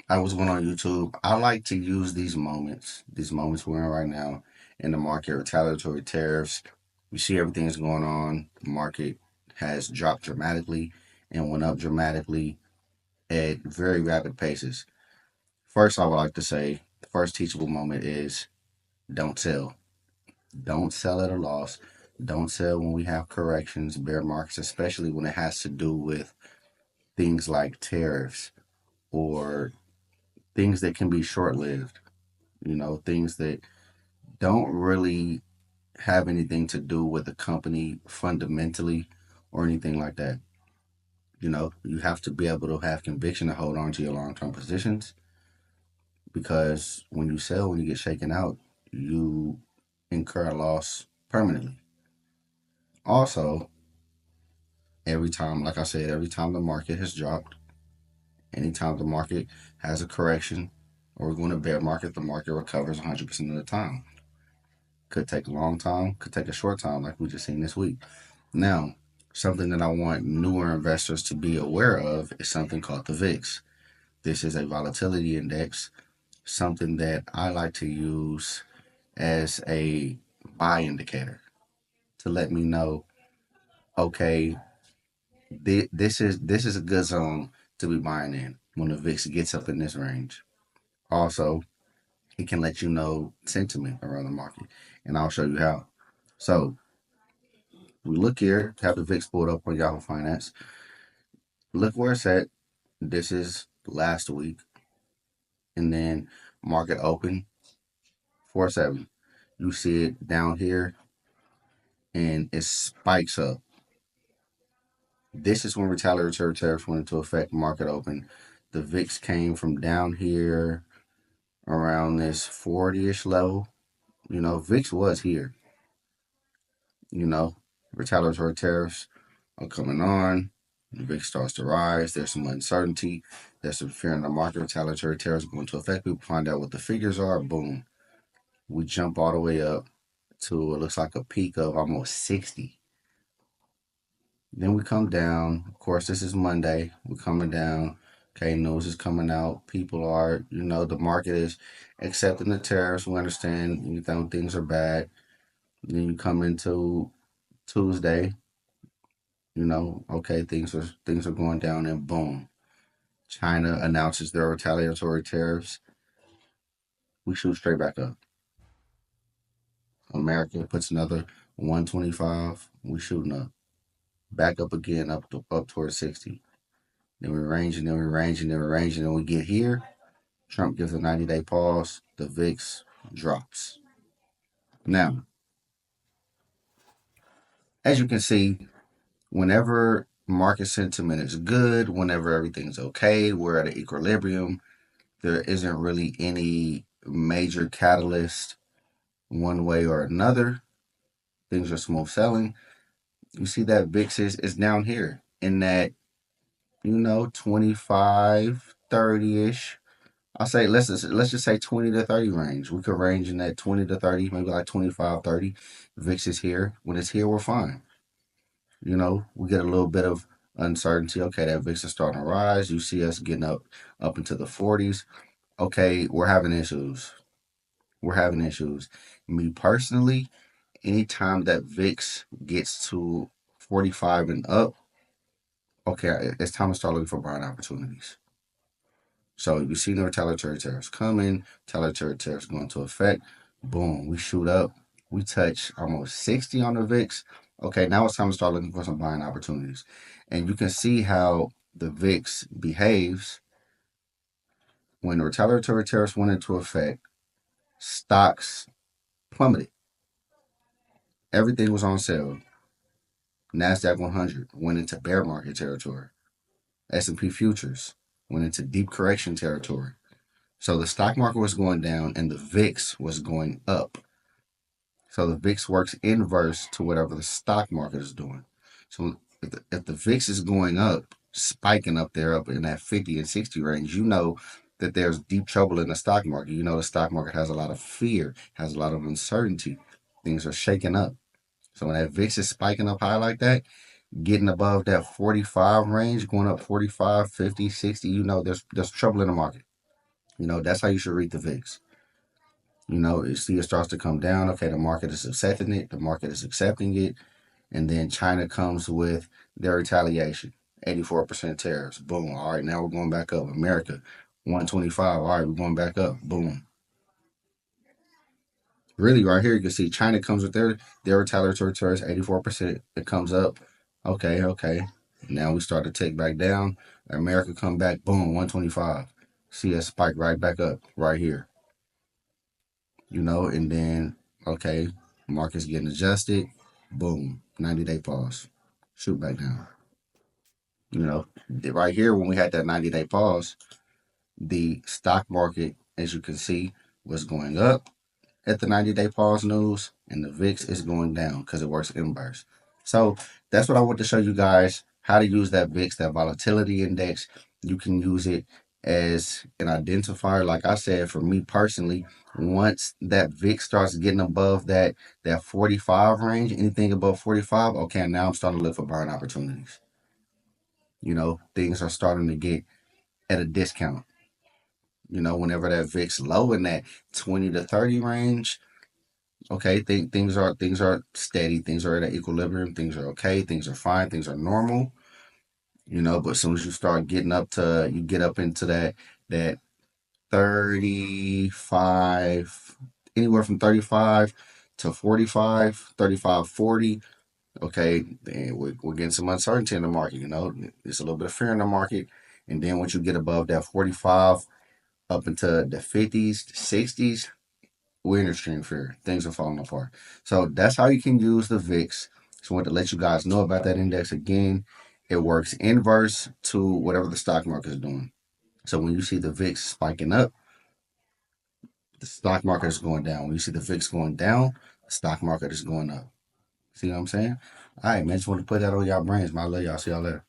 I was going on YouTube. I like to use these moments we're in right now in the market, retaliatory tariffs. You see everything's going on. The market has dropped dramatically and went up dramatically at very rapid paces. First, I would like to say the first teachable moment is don't sell. Don't sell at a loss. Don't sell when we have corrections, bear markets, especially when it has to do with things like tariffs or things that can be short lived, things that don't really have anything to do with the company fundamentally or anything like that. You have to be able to have conviction to hold on to your long term positions because when you sell, when you get shaken out, you incur a loss permanently. Also, every time, like I said, every time the market has dropped, anytime the market has a correction or we're going to bear market, the market recovers 100% of the time. Could take a long time, could take a short time, like we just seen this week. Now, something that I want newer investors to be aware of is something called the VIX. This is a volatility index, something that I like to use as a buy indicator to let me know, okay, this is a good zone to be buying in when the VIX gets up in this range. Also, it can let you know sentiment around the market, and I'll show you how. So we look here, have the VIX pulled up on Yahoo Finance. Look where it's at. This is last week, and then market open 4-7. You see it down here, and it spikes up. This is when retaliatory tariffs went into effect. Market open. The VIX came from down here around this 40-ish level. VIX was here. You know, retaliatory tariffs are coming on. The VIX starts to rise. There's some uncertainty. There's some fear in the market. Retaliatory tariffs go into effect. People find out what the figures are. Boom. We jump all the way up to it looks like a peak of almost 60. Then we come down. Of course, this is Monday. We're coming down. Okay, news is coming out. People are, the market is accepting the tariffs. We understand, things are bad. Then you come into Tuesday, okay, things are going down, and boom, China announces their retaliatory tariffs. We shoot straight back up. America puts another 125. We shooting up, back up again, up towards 60. Then we range and then we range and then we range and then we get here. Trump gives a 90-day pause. The VIX drops. Now, as you can see, whenever market sentiment is good, whenever everything's okay, we're at an equilibrium. There isn't really any major catalyst one way or another. Things are smooth selling. You see that VIX is down here in that, 25, 30-ish. I'll say let's just say 20 to 30 range. We could range in that 20 to 30, maybe like 25, 30. VIX is here. When it's here, we're fine. We get a little bit of uncertainty. Okay, that VIX is starting to rise. You see us getting up into the 40s. Okay, we're having issues. We're having issues. Me personally, anytime that VIX gets to 45 and up, okay, it's time to start looking for buying opportunities. So you see the retaliatory tariffs coming, retaliatory tariffs go into effect. Boom, we shoot up. We touch almost 60 on the VIX. Okay, now it's time to start looking for some buying opportunities. And you can see how the VIX behaves when the retaliatory tariffs went into effect. Stocks plummeted. Everything was on sale. NASDAQ 100 went into bear market territory. S&P futures went into deep correction territory. So the stock market was going down and the VIX was going up. So the VIX works inverse to whatever the stock market is doing. So if the VIX is going up, spiking up there, up in that 50 and 60 range, you know that there's deep trouble in the stock market. You know the stock market has a lot of fear, has a lot of uncertainty. Things are shaking up. So when that VIX is spiking up high like that, getting above that 45 range, going up 45, 50, 60, there's trouble in the market. That's how you should read the VIX. You see it starts to come down. Okay, the market is accepting it. The market is accepting it. And then China comes with their retaliation. 84% tariffs. Boom. All right, now we're going back up. America, 125. All right, we're going back up. Boom. Really, right here, you can see China comes with their retaliatory tariffs, 84%. It comes up. Okay, okay. Now we start to tick back down. America come back. Boom, 125. See a spike right back up right here. And then, okay, market's getting adjusted. Boom, 90-day pause. Shoot back down. Right here, when we had that 90-day pause, the stock market, as you can see, was going up at the 90-day pause news, and the VIX is going down because it works inverse. So that's what I want to show you guys, how to use that VIX, that volatility index. You can use it as an identifier. Like I said, for me personally, once that VIX starts getting above that 45 range, anything above 45, okay, now I'm starting to look for buying opportunities. Things are starting to get at a discount. Whenever that VIX low in that 20 to 30 range, okay, things are steady, things are at an equilibrium, things are okay, things are fine, things are normal. But as soon as you start you get up into that 35, anywhere from 35 to 45, 35, 40. Okay, then we're getting some uncertainty in the market. There's a little bit of fear in the market. And then once you get above that 45 up into the 50s, 60s, we're in extreme fear. Things are falling apart. So that's how you can use the VIX. So I want to let you guys know about that index again. It works inverse to whatever the stock market is doing. So when you see the VIX spiking up, the stock market is going down. When you see the VIX going down, the stock market is going up. See what I'm saying? All right, man. Just want to put that on y'all brains, man. I love y'all. See y'all later.